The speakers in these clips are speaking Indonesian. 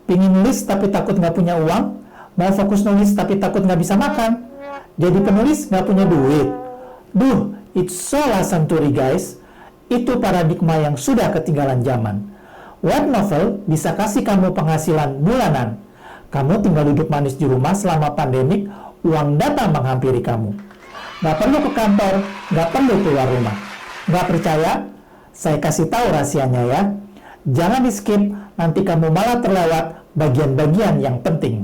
Pingin nulis tapi takut nggak punya uang? Mau fokus nulis tapi takut nggak bisa makan? Jadi penulis nggak punya duit? Duh, it's so lesson story guys. Itu paradigma yang sudah ketinggalan zaman. Web novel bisa kasih kamu penghasilan bulanan. Kamu tinggal duduk manis di rumah selama pandemik, uang datang menghampiri kamu. Nggak perlu ke kantor, nggak perlu keluar rumah. Nggak percaya? Saya kasih tahu rahasianya ya. Jangan di skip, nanti kamu malah terlewat bagian-bagian yang penting.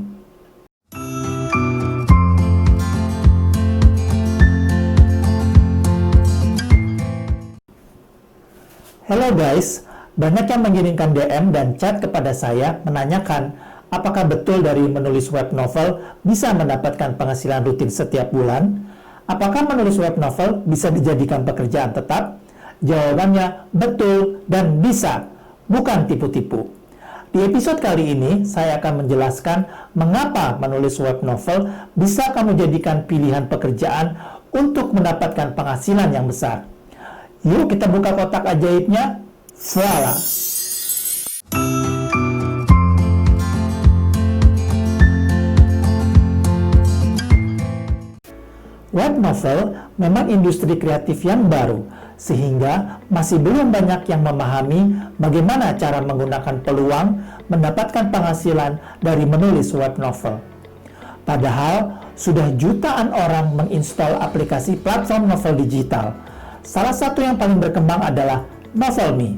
Hello guys, banyak yang mengirimkan DM dan chat kepada saya menanyakan apakah betul dari menulis web novel bisa mendapatkan penghasilan rutin setiap bulan? Apakah menulis web novel bisa dijadikan pekerjaan tetap? Jawabannya betul dan bisa, bukan tipu-tipu. Di episode kali ini, saya akan menjelaskan mengapa menulis web novel bisa kamu jadikan pilihan pekerjaan untuk mendapatkan penghasilan yang besar. Yuk kita buka kotak ajaibnya. Voila! Web novel memang industri kreatif yang baru, sehingga masih belum banyak yang memahami bagaimana cara menggunakan peluang mendapatkan penghasilan dari menulis web novel. Padahal, sudah jutaan orang menginstal aplikasi platform novel digital. Salah satu yang paling berkembang adalah Novelme.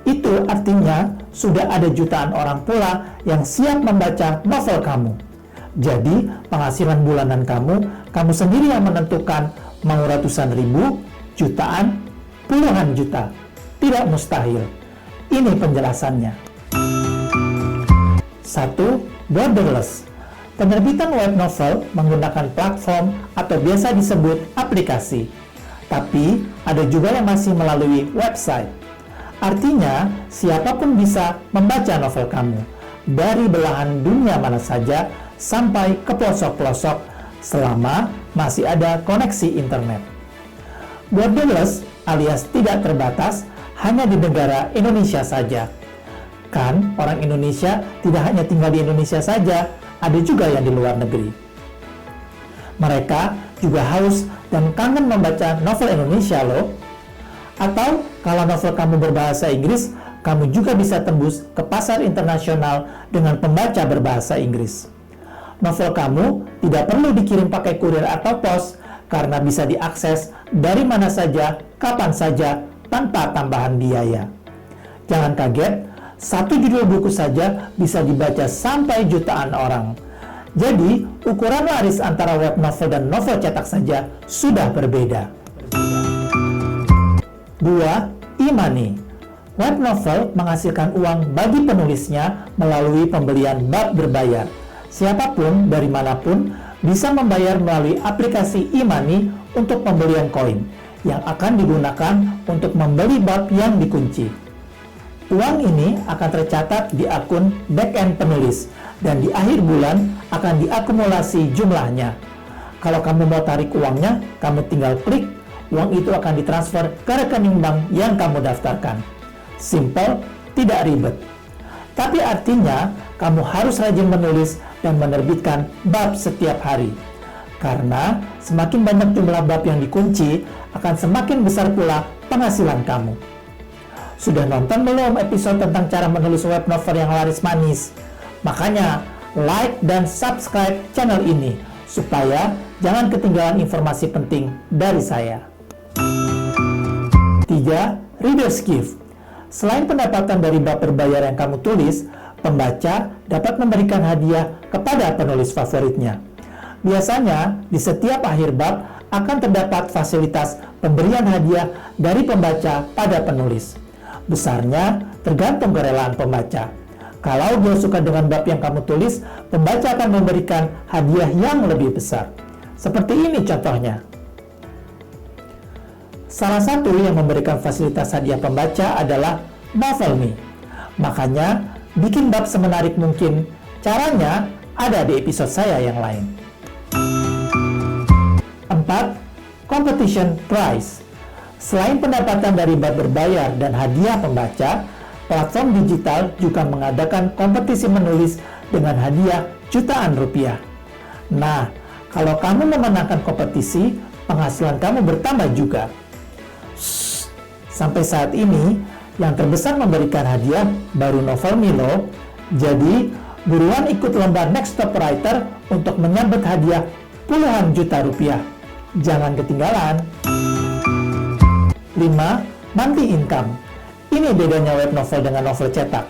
Itu artinya sudah ada jutaan orang pula yang siap membaca novel kamu. Jadi, penghasilan bulanan kamu sendiri yang menentukan, mau ratusan ribu, jutaan, puluhan juta. Tidak mustahil. Ini penjelasannya. 1. Borderless. Penerbitan web novel menggunakan platform atau biasa disebut aplikasi. Tapi, ada juga yang masih melalui website. Artinya, siapapun bisa membaca novel kamu, dari belahan dunia mana saja sampai ke pelosok-pelosok, selama masih ada koneksi internet. Borderless alias tidak terbatas hanya di negara Indonesia saja. Kan, orang Indonesia tidak hanya tinggal di Indonesia saja, ada juga yang di luar negeri. Mereka juga haus dan kangen membaca novel Indonesia loh. Atau kalau novel kamu berbahasa Inggris, kamu juga bisa tembus ke pasar internasional dengan pembaca berbahasa Inggris. Novel kamu tidak perlu dikirim pakai kurir atau pos karena bisa diakses dari mana saja, kapan saja, tanpa tambahan biaya. Jangan kaget, satu judul buku saja bisa dibaca sampai jutaan orang. Jadi, ukuran laris antara web novel dan novel cetak saja sudah berbeda. 2. E-money. Web novel menghasilkan uang bagi penulisnya melalui pembelian bab berbayar. Siapapun dari manapun bisa membayar melalui aplikasi e-money untuk pembelian koin yang akan digunakan untuk membeli bab yang dikunci. Uang ini akan tercatat di akun back-end penulis dan di akhir bulan akan diakumulasi jumlahnya. Kalau kamu mau tarik uangnya, kamu tinggal klik, uang itu akan ditransfer ke rekening bank yang kamu daftarkan. Simple, tidak ribet. Tapi artinya, kamu harus rajin menulis dan menerbitkan bab setiap hari. Karena semakin banyak jumlah bab yang dikunci, akan semakin besar pula penghasilan kamu. Sudah nonton belum episode tentang cara menulis web novel yang laris manis? Makanya, like dan subscribe channel ini, supaya jangan ketinggalan informasi penting dari saya. 3. Reader's Gift. Selain pendapatan dari bab berbayar yang kamu tulis, pembaca dapat memberikan hadiah kepada penulis favoritnya. Biasanya, di setiap akhir bab akan terdapat fasilitas pemberian hadiah dari pembaca pada penulis. Besarnya tergantung kerelaan pembaca. Kalau dia suka dengan bab yang kamu tulis, pembaca akan memberikan hadiah yang lebih besar. Seperti ini contohnya. Salah satu yang memberikan fasilitas hadiah pembaca adalah Novelme. Makanya, bikin bab semenarik mungkin. Caranya ada di episode saya yang lain. 4. Competition Prize. Selain pendapatan dari bab berbayar dan hadiah pembaca, platform digital juga mengadakan kompetisi menulis dengan hadiah jutaan rupiah. Nah, kalau kamu memenangkan kompetisi, penghasilan kamu bertambah juga. Sampai saat ini, yang terbesar memberikan hadiah baru novel Milo. Jadi, buruan ikut lomba Next Top Writer untuk menyambut hadiah puluhan juta rupiah. Jangan ketinggalan. 5. Monthly income. Ini bedanya web novel dengan novel cetak.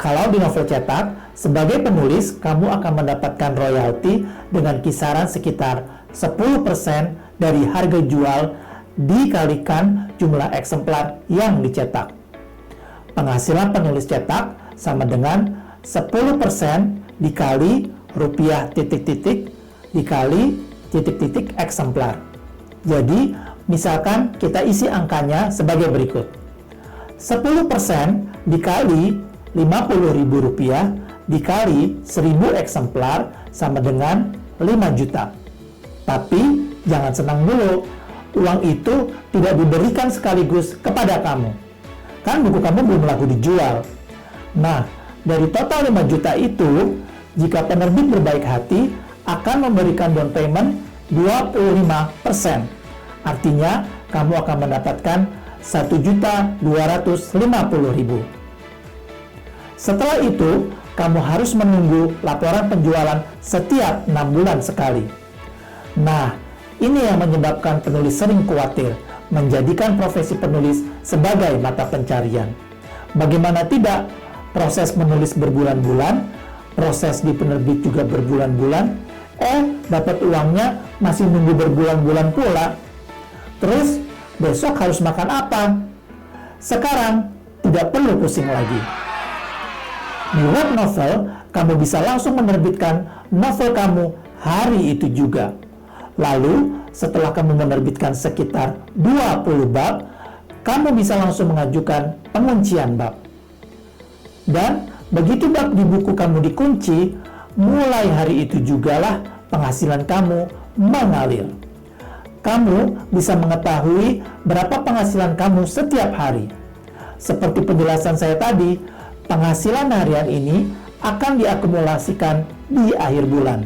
Kalau di novel cetak, sebagai penulis, kamu akan mendapatkan royalti dengan kisaran sekitar 10% dari harga jual dikalikan jumlah eksemplar yang dicetak. Penghasilan penulis cetak sama dengan 10% dikali rupiah titik-titik dikali titik-titik eksemplar. Jadi, misalkan kita isi angkanya sebagai berikut. 10% dikali Rp50.000 dikali 1000 eksemplar sama dengan 5 juta. Tapi jangan senang dulu, uang itu tidak diberikan sekaligus kepada kamu. Kan buku kamu belum laku dijual. Nah, dari total 5 juta itu, jika penerbit berbaik hati akan memberikan down payment 25%. Artinya, kamu akan mendapatkan Rp1.250.000. Setelah itu, kamu harus menunggu laporan penjualan setiap 6 bulan sekali. Nah, ini yang menyebabkan penulis sering khawatir menjadikan profesi penulis sebagai mata pencarian. Bagaimana tidak, proses menulis berbulan-bulan, proses di penerbit juga berbulan-bulan, dapat uangnya masih nunggu berbulan-bulan pula. Terus, besok harus makan apa? Sekarang, tidak perlu pusing lagi. Di web novel, kamu bisa langsung menerbitkan novel kamu hari itu juga. Lalu, setelah kamu menerbitkan sekitar 20 bab, kamu bisa langsung mengajukan penguncian bab. Dan begitu bab di buku kamu dikunci, mulai hari itu jugalah penghasilan kamu mengalir. Kamu bisa mengetahui berapa penghasilan kamu setiap hari. Seperti penjelasan saya tadi, penghasilan harian ini akan diakumulasikan di akhir bulan.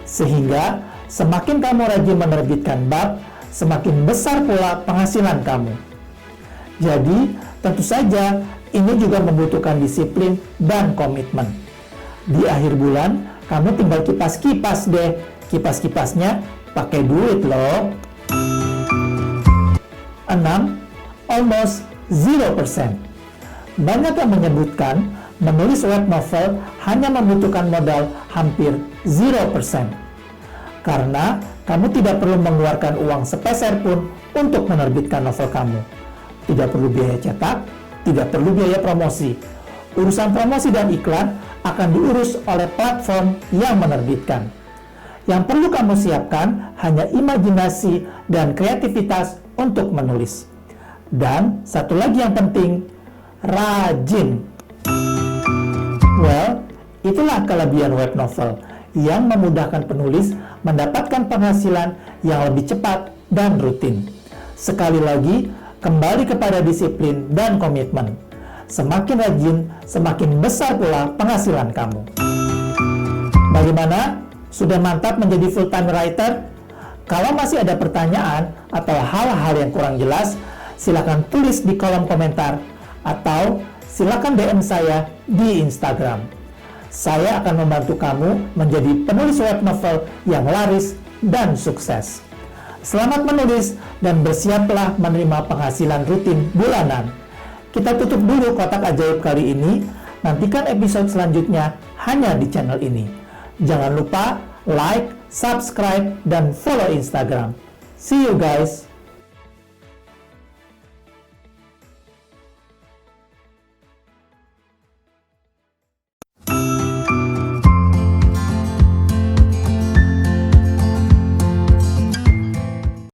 Sehingga semakin kamu rajin menerbitkan bab, semakin besar pula penghasilan kamu. Jadi, tentu saja ini juga membutuhkan disiplin dan komitmen. Di akhir bulan, kamu tinggal kipas-kipas deh. Kipas-kipasnya pakai duit loh. 6. Almost 0%. Banyak yang menyebutkan menulis web novel hanya membutuhkan modal hampir 0%. Karena kamu tidak perlu mengeluarkan uang sepeser pun untuk menerbitkan novel kamu. Tidak perlu biaya cetak, tidak perlu biaya promosi. Urusan promosi dan iklan akan diurus oleh platform yang menerbitkan. Yang perlu kamu siapkan hanya imajinasi dan kreativitas untuk menulis. Dan satu lagi yang penting, rajin. Well, itulah kelebihan web novel yang memudahkan penulis mendapatkan penghasilan yang lebih cepat dan rutin. Sekali lagi, kembali kepada disiplin dan komitmen. Semakin rajin, semakin besar pula penghasilan kamu. Bagaimana? Sudah mantap menjadi full-time writer? Kalau masih ada pertanyaan atau hal-hal yang kurang jelas, silakan tulis di kolom komentar atau silakan DM saya di Instagram. Saya akan membantu kamu menjadi penulis web novel yang laris dan sukses. Selamat menulis dan bersiaplah menerima penghasilan rutin bulanan. Kita tutup dulu kotak ajaib kali ini. Nantikan episode selanjutnya hanya di channel ini. Jangan lupa like, subscribe, dan follow Instagram. See you guys!